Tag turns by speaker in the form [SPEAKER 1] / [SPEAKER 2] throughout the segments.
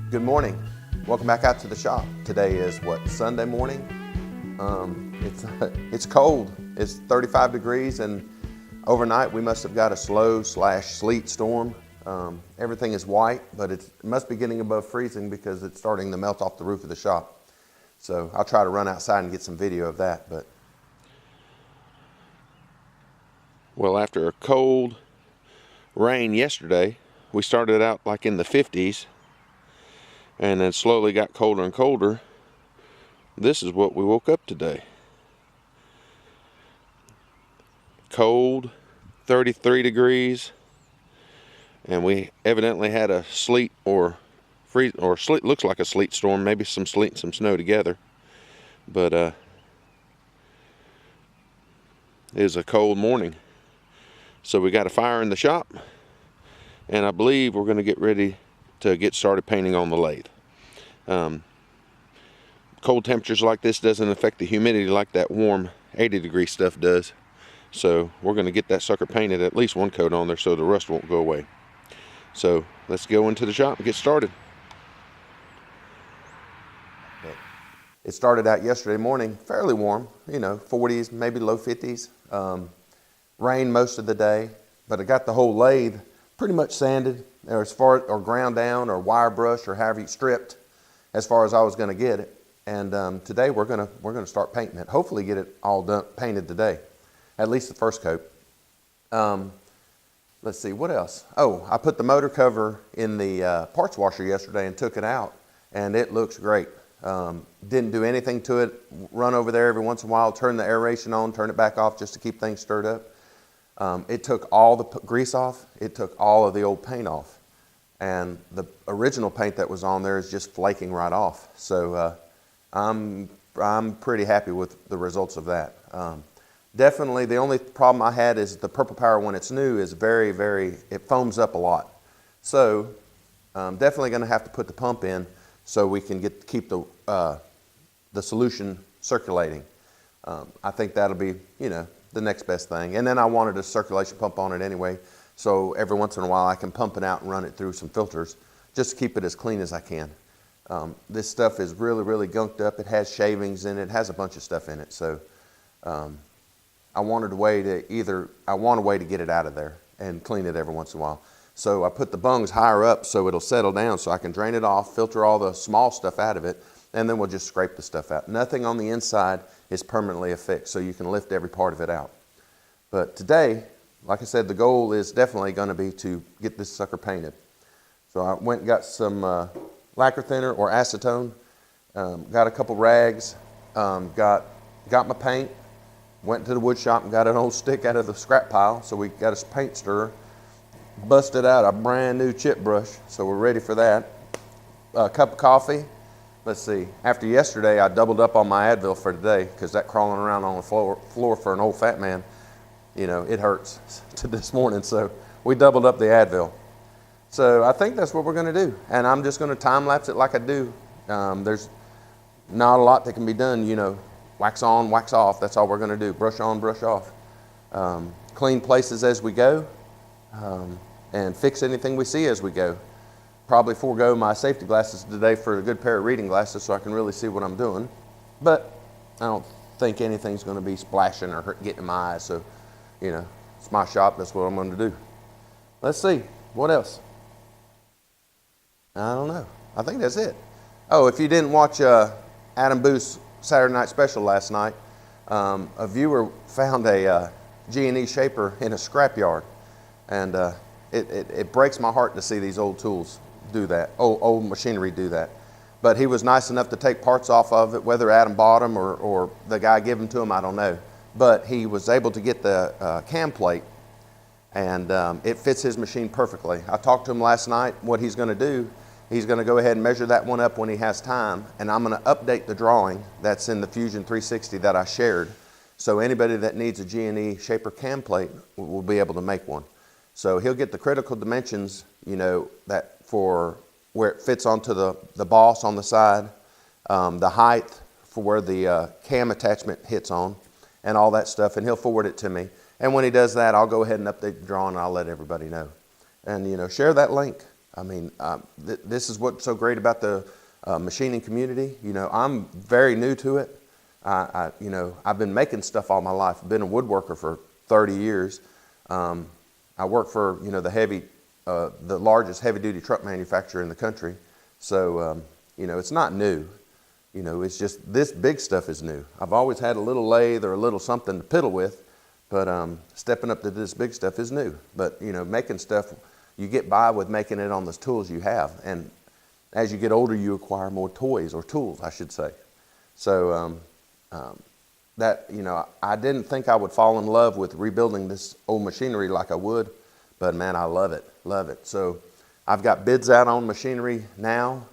[SPEAKER 1] Good morning. Welcome back out to the shop. Today is what, Sunday morning? It's cold. It's 35 degrees, and overnight we must have got a slow/sleet storm. Everything is white, but it must be getting above freezing because it's starting to melt off the roof of the shop. So I'll try to run outside and get some video of that.
[SPEAKER 2] Well, after a cold rain yesterday, we started out like in the 50s and then slowly got colder and colder. This is what we woke up today. Cold, 33 degrees, and we evidently had a sleet or freeze, or sleet, looks like a sleet storm, maybe some sleet and some snow together. But it is a cold morning. So we got a fire in the shop, and I believe we're going to get ready to get started painting on the lathe. Cold temperatures like this doesn't affect the humidity like that warm 80-degree stuff does. So we're going to get that sucker painted, at least one coat on there, so the rust won't go away. So let's go into the shop and get started.
[SPEAKER 1] It started out yesterday morning fairly warm, 40s, maybe low 50s. Rain most of the day, but I got the whole lathe pretty much sanded, or ground down, or wire brush, or however you stripped, as far as I was going to get it. And today we're gonna start painting it. Hopefully get it all done, painted today, at least the first coat. Let's see, what else? Oh, I put the motor cover in the parts washer yesterday and took it out, and it looks great. Didn't do anything to it. Run over there every once in a while, turn the aeration on, turn it back off just to keep things stirred up. It took all the grease off. It took all of the old paint off. And the original paint that was on there is just flaking right off. So I'm pretty happy with the results of that. Definitely the only problem I had is the Purple Power when it's new is it foams up a lot. So I'm definitely going to have to put the pump in so we can keep the solution circulating. I think that'll be, the next best thing. And then I wanted a circulation pump on it anyway, so every once in a while I can pump it out and run it through some filters just to keep it as clean as I can. This stuff is really gunked up. It has shavings in it. It has a bunch of stuff in it. So I want a way to get it out of there and clean it every once in a while. So I put the bungs higher up so it'll settle down so I can drain it off, filter all the small stuff out of it, and then we'll just scrape the stuff out. Nothing on the inside is permanently affixed, so you can lift every part of it out. But today, like I said, the goal is definitely going to be to get this sucker painted. So I went and got some lacquer thinner or acetone, got a couple rags, got my paint, went to the wood shop and got an old stick out of the scrap pile, so we got a paint stirrer, busted out a brand new chip brush, so we're ready for that. A cup of coffee. Let's see, after yesterday I doubled up on my Advil for today because that crawling around on the floor for an old fat man, it hurts to this morning, so we doubled up the Advil. So I think that's what we're going to do, and I'm just going to time lapse it like I do. There's not a lot that can be done, wax on, wax off. That's all we're going to do, brush on, brush off. Clean places as we go, and fix anything we see as we go. Probably forego my safety glasses today for a good pair of reading glasses so I can really see what I'm doing. But I don't think anything's going to be splashing or getting in my eyes. So, it's my shop. That's what I'm going to do. Let's see. What else? I don't know. I think that's it. Oh, if you didn't watch Adam Booth's Saturday Night Special last night, a viewer found a G&E shaper in a scrapyard. And it breaks my heart to see these old tools do that, old machinery do that. But he was nice enough to take parts off of it, whether Adam bought them or the guy gave them to him, I don't know. But he was able to get the cam plate, and it fits his machine perfectly. I talked to him last night. What he's going to do, he's going to go ahead and measure that one up when he has time, and I'm going to update the drawing that's in the Fusion 360 that I shared. So anybody that needs a G&E shaper cam plate will be able to make one. So he'll get the critical dimensions, that for where it fits onto the boss on the side, the height for where the cam attachment hits on, and all that stuff, and he'll forward it to me. And when he does that, I'll go ahead and update the drawing, and I'll let everybody know. And, share that link. I mean, this is what's so great about the machining community. You know, I'm very new to it. You know, I've been making stuff all my life. I've been a woodworker for 30 years. I work for, you know, the largest heavy-duty truck manufacturer in the country. So, you know, it's not new. You know, it's just this big stuff is new. I've always had a little lathe or a little something to piddle with, but stepping up to this big stuff is new. But, you know, making stuff, you get by with making it on the tools you have. And as you get older, you acquire more toys, or tools, I should say. So that, you know, I didn't think I would fall in love with rebuilding this old machinery like I would, but man, I love it, love it. So I've got bids out on machinery now.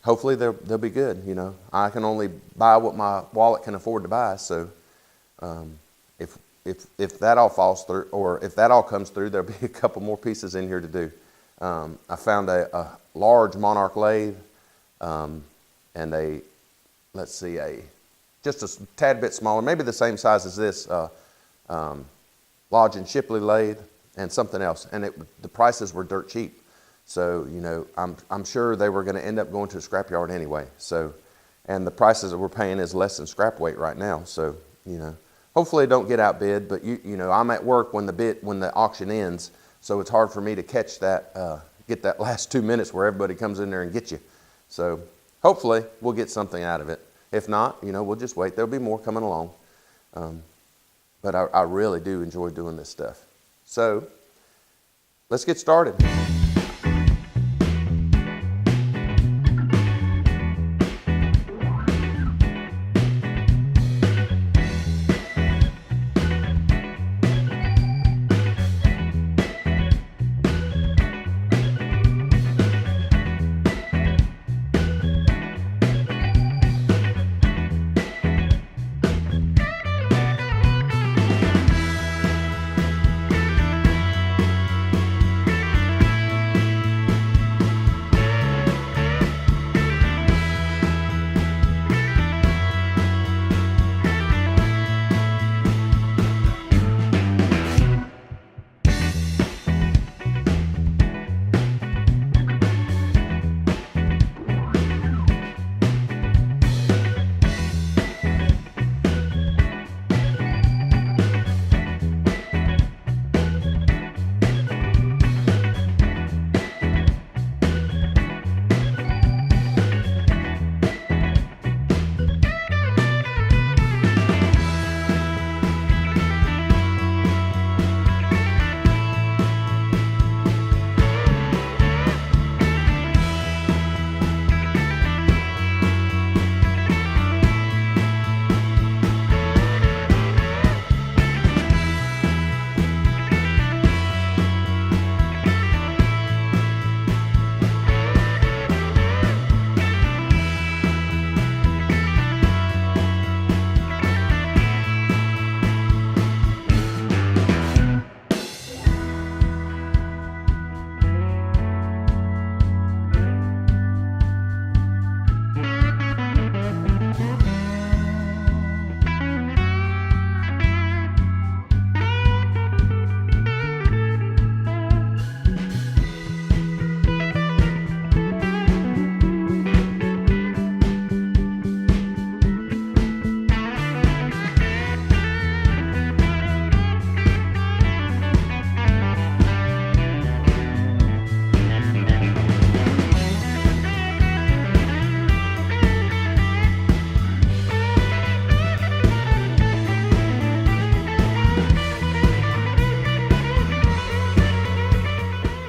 [SPEAKER 1] Hopefully they'll be good. You know, I can only buy what my wallet can afford to buy. So if that all falls through, or if that all comes through, there'll be a couple more pieces in here to do. I found a large Monarch lathe and just a tad bit smaller, maybe the same size as this Lodge and Shipley lathe, and something else. And the prices were dirt cheap. So, you know, I'm sure they were going to end up going to a scrapyard anyway. So, and the prices that we're paying is less than scrap weight right now. So, you know, hopefully it don't get outbid. But you know, I'm at work when the auction ends, so it's hard for me to catch that, get that last 2 minutes where everybody comes in there and gets you. So, hopefully we'll get something out of it. If not, you know, we'll just wait. There'll be more coming along. But I really do enjoy doing this stuff. So, let's get started.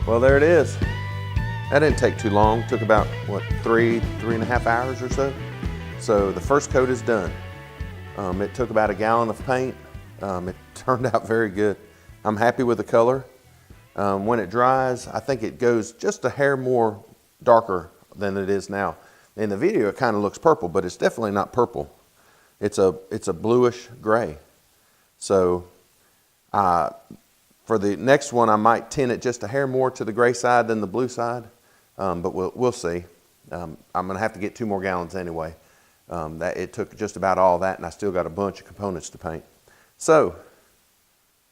[SPEAKER 1] Well, there it is. That didn't take too long. Took about, what, three and a half hours or so. So the first coat is done. It took about a gallon of paint. It turned out very good. I'm happy with the color. When it dries, I think it goes just a hair more darker than it is now. In the video, it kind of looks purple, but it's definitely not purple. It's a bluish gray. So for the next one, I might tint it just a hair more to the gray side than the blue side, but we'll see. I'm going to have to get 2 more gallons anyway. It took just about all that, and I still got a bunch of components to paint. So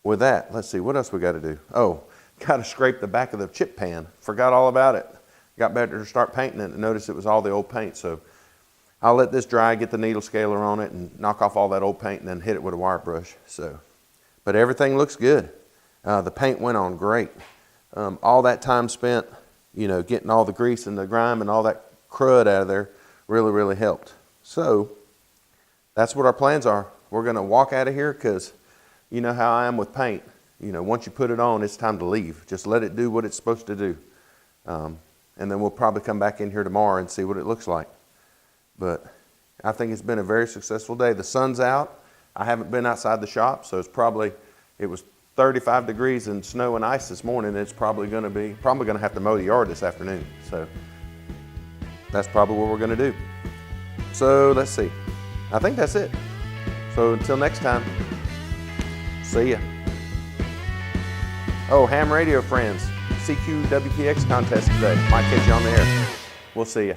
[SPEAKER 1] with that, let's see, what else we got to do? Oh, got to scrape the back of the chip pan. Forgot all about it. Got better to start painting it and noticed it was all the old paint. So I'll let this dry, get the needle scaler on it and knock off all that old paint and then hit it with a wire brush. So, but everything looks good. The paint went on great. All that time spent, you know, getting all the grease and the grime and all that crud out of there really, really helped. So that's what our plans are. We're going to walk out of here because you know how I am with paint. You know, once you put it on, it's time to leave. Just let it do what it's supposed to do. And then we'll probably come back in here tomorrow and see what it looks like. But I think it's been a very successful day. The sun's out. I haven't been outside the shop, so it was 35 degrees and snow and ice this morning. It's probably going to have to mow the yard this afternoon. So that's probably what we're going to do. So let's see. I think that's it. So until next time, see ya. Oh, ham radio friends, CQ WPX contest today. Might catch you on the air. We'll see ya.